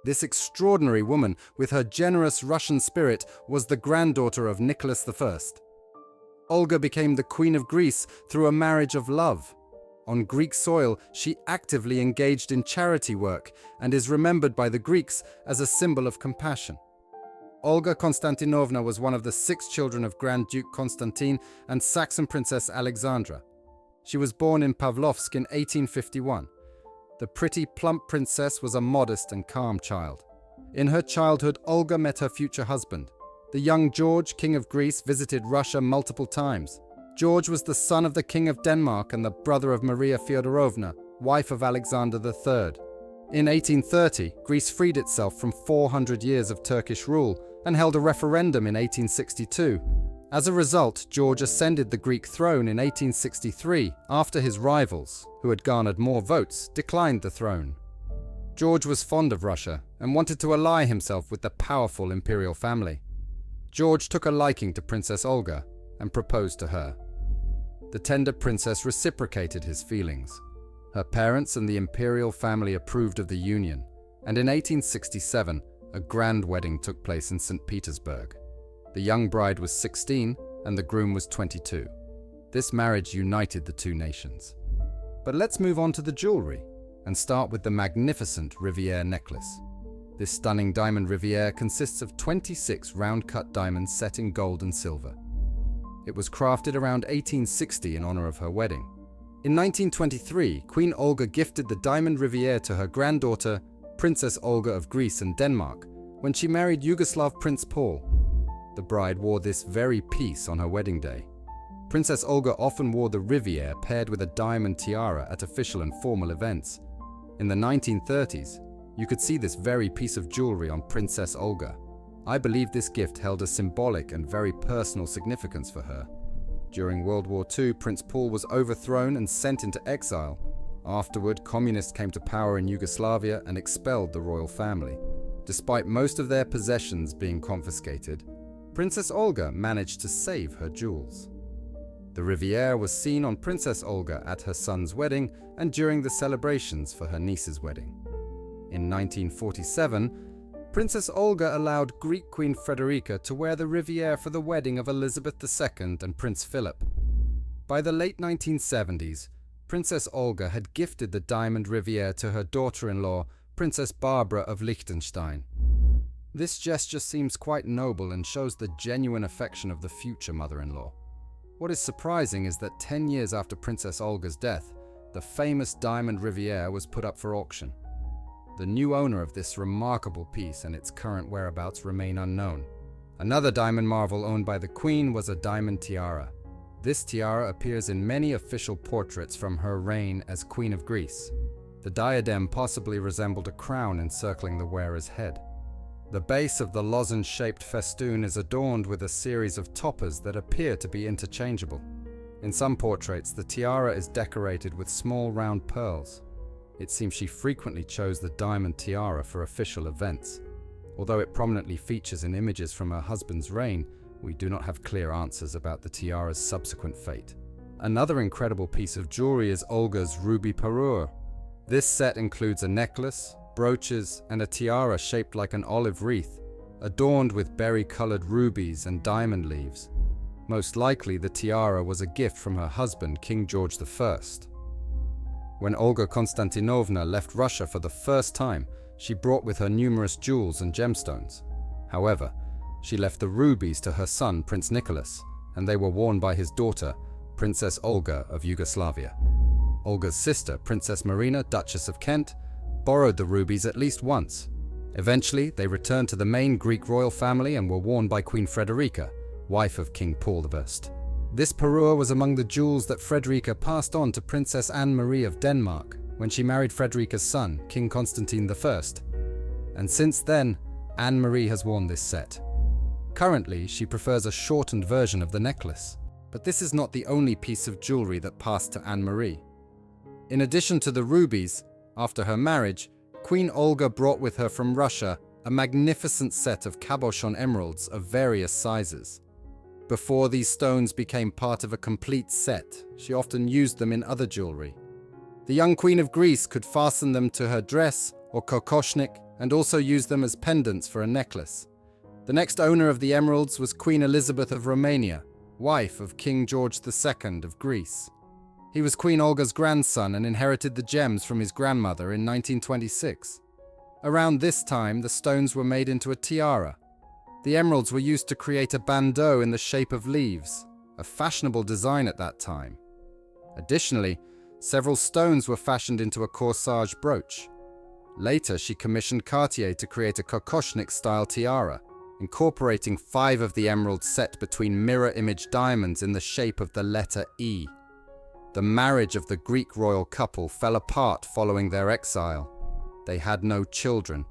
This extraordinary woman, with her generous Russian spirit, was the granddaughter of Nicholas I. Olga became the Queen of Greece through a marriage of love. On Greek soil, she actively engaged in charity work and is remembered by the Greeks as a symbol of compassion. Olga Konstantinovna was one of the 6 children of Grand Duke Constantine and Saxon Princess Alexandra. She was born in Pavlovsk in 1851. The pretty, plump princess was a modest and calm child. In her childhood, Olga met her future husband. The young George, King of Greece, visited Russia multiple times. George was the son of the King of Denmark and the brother of Maria Fyodorovna, wife of Alexander III. In 1830, Greece freed itself from 400 years of Turkish rule and held a referendum in 1862. As a result, George ascended the Greek throne in 1863 after his rivals, who had garnered more votes, declined the throne. George was fond of Russia and wanted to ally himself with the powerful imperial family. George took a liking to Princess Olga and proposed to her. The tender princess reciprocated his feelings. Her parents and the imperial family approved of the union, and in 1867, a grand wedding took place in St. Petersburg. The young bride was 16 and the groom was 22. This marriage united the two nations. But let's move on to the jewelry and start with the magnificent Rivier necklace. This stunning diamond Rivier consists of 26 round-cut diamonds set in gold and silver. It was crafted around 1860 in honor of her wedding. In 1923, Queen Olga gifted the diamond Rivier to her granddaughter, Princess Olga of Greece and Denmark, when she married Yugoslav Prince Paul. The bride wore this very piece on her wedding day. Princess Olga often wore the Rivier paired with a diamond tiara at official and formal events. In the 1930s, you could see this very piece of jewelry on Princess Olga. I believe this gift held a symbolic and very personal significance for her. During World War II, Prince Paul was overthrown and sent into exile. Afterward, communists came to power in Yugoslavia and expelled the royal family. Despite most of their possessions being confiscated, Princess Olga managed to save her jewels. The Rivier was seen on Princess Olga at her son's wedding and during the celebrations for her niece's wedding. In 1947, Princess Olga allowed Greek Queen Frederica to wear the Rivier for the wedding of Elizabeth II and Prince Philip. By the late 1970s, Princess Olga had gifted the diamond Rivier to her daughter-in-law, Princess Barbara of Liechtenstein. This gesture seems quite noble and shows the genuine affection of the future mother-in-law. What is surprising is that 10 years after Princess Olga's death, the famous diamond Rivier was put up for auction. The new owner of this remarkable piece and its current whereabouts remain unknown. Another diamond marvel owned by the Queen was a diamond tiara. This tiara appears in many official portraits from her reign as Queen of Greece. The diadem possibly resembled a crown encircling the wearer's head. The base of the lozenge-shaped festoon is adorned with a series of toppers that appear to be interchangeable. In some portraits, the tiara is decorated with small round pearls. It seems she frequently chose the diamond tiara for official events. Although it prominently features in images from her husband's reign, we do not have clear answers about the tiara's subsequent fate. Another incredible piece of jewelry is Olga's ruby parure. This set includes a necklace, brooches, and a tiara shaped like an olive wreath, adorned with berry-colored rubies and diamond leaves. Most likely, the tiara was a gift from her husband, King George I. When Olga Konstantinovna left Russia for the first time, she brought with her numerous jewels and gemstones. However, she left the rubies to her son, Prince Nicholas, and they were worn by his daughter, Princess Olga of Yugoslavia. Olga's sister, Princess Marina, Duchess of Kent, borrowed the rubies at least once. Eventually, they returned to the main Greek royal family and were worn by Queen Frederica, wife of King Paul I. This parure was among the jewels that Frederica passed on to Princess Anne-Marie of Denmark when she married Frederica's son, King Constantine I. And since then, Anne-Marie has worn this set. Currently, she prefers a shortened version of the necklace. But this is not the only piece of jewelry that passed to Anne-Marie. In addition to the rubies, after her marriage, Queen Olga brought with her from Russia a magnificent set of cabochon emeralds of various sizes. Before these stones became part of a complete set, she often used them in other jewelry. The young Queen of Greece could fasten them to her dress or kokoshnik and also used them as pendants for a necklace. The next owner of the emeralds was Queen Elizabeth of Romania, wife of King George II of Greece. He was Queen Olga's grandson and inherited the gems from his grandmother in 1926. Around this time, the stones were made into a tiara. The emeralds were used to create a bandeau in the shape of leaves, a fashionable design at that time. Additionally, several stones were fashioned into a corsage brooch. Later, she commissioned Cartier to create a kokoshnik-style tiara, incorporating 5 of the emeralds set between mirror-image diamonds in the shape of the letter E. The marriage of the Greek royal couple fell apart following their exile. They had no children.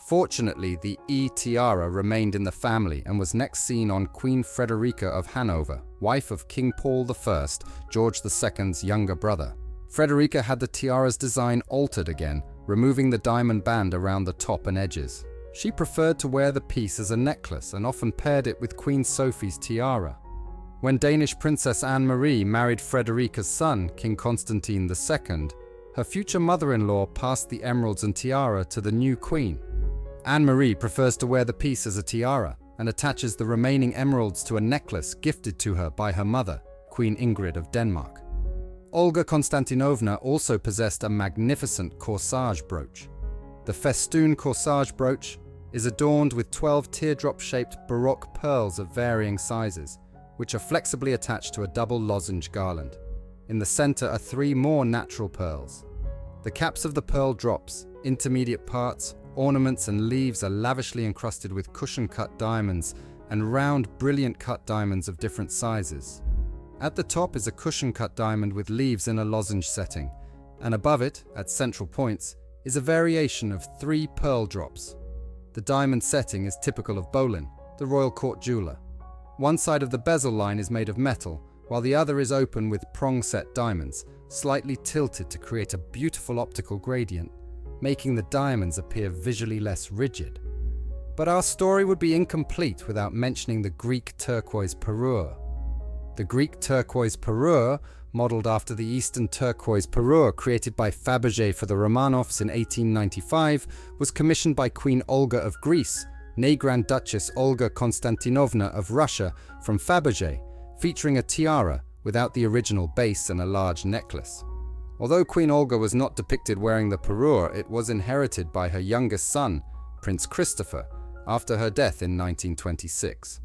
Fortunately, the E tiara remained in the family and was next seen on Queen Frederica of Hanover, wife of King Paul I, George II's younger brother. Frederica had the tiara's design altered again, removing the diamond band around the top and edges. She preferred to wear the piece as a necklace and often paired it with Queen Sophie's tiara. When Danish Princess Anne-Marie married Frederica's son, King Constantine II, her future mother-in-law passed the emeralds and tiara to the new queen. Anne-Marie prefers to wear the piece as a tiara and attaches the remaining emeralds to a necklace gifted to her by her mother, Queen Ingrid of Denmark. Olga Konstantinovna also possessed a magnificent corsage brooch. The festoon corsage brooch is adorned with 12 teardrop-shaped Baroque pearls of varying sizes, which are flexibly attached to a double lozenge garland. In the center are 3 more natural pearls. The caps of the pearl drops, intermediate parts, ornaments and leaves are lavishly encrusted with cushion-cut diamonds and round, brilliant-cut diamonds of different sizes. At the top is a cushion-cut diamond with leaves in a lozenge setting, and above it, at central points, is a variation of 3 pearl drops. The diamond setting is typical of Boleyn, the royal court jeweler. One side of the bezel line is made of metal, while the other is open with prong-set diamonds, slightly tilted to create a beautiful optical gradient, making the diamonds appear visually less rigid. But our story would be incomplete without mentioning the Greek turquoise parure. The Greek turquoise parure, modeled after the Eastern turquoise parure created by Fabergé for the Romanovs in 1895, was commissioned by Queen Olga of Greece, née Grand Duchess Olga Konstantinovna of Russia, from Fabergé, featuring a tiara without the original base and a large necklace. Although Queen Olga was not depicted wearing the parure, it was inherited by her youngest son, Prince Christopher, after her death in 1926.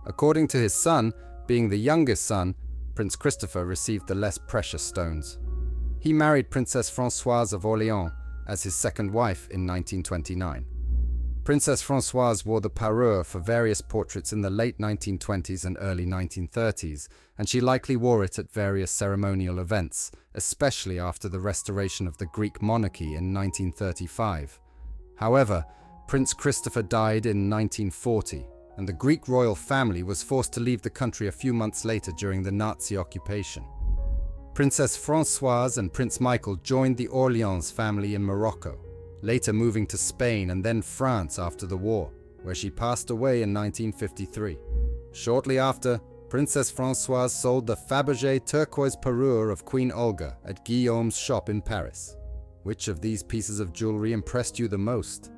According to his son, being the youngest son, Prince Christopher received the less precious stones. He married Princess Françoise of Orléans as his second wife in 1929. Princess Françoise wore the parure for various portraits in the late 1920s and early 1930s, and she likely wore it at various ceremonial events, especially after the restoration of the Greek monarchy in 1935. However, Prince Christopher died in 1940, and the Greek royal family was forced to leave the country a few months later during the Nazi occupation. Princess Françoise and Prince Michael joined the Orléans family in Morocco, later moving to Spain and then France after the war, where she passed away in 1953. Shortly after, Princess Françoise sold the Fabergé turquoise parure of Queen Olga at Guillaume's shop in Paris. Which of these pieces of jewelry impressed you the most?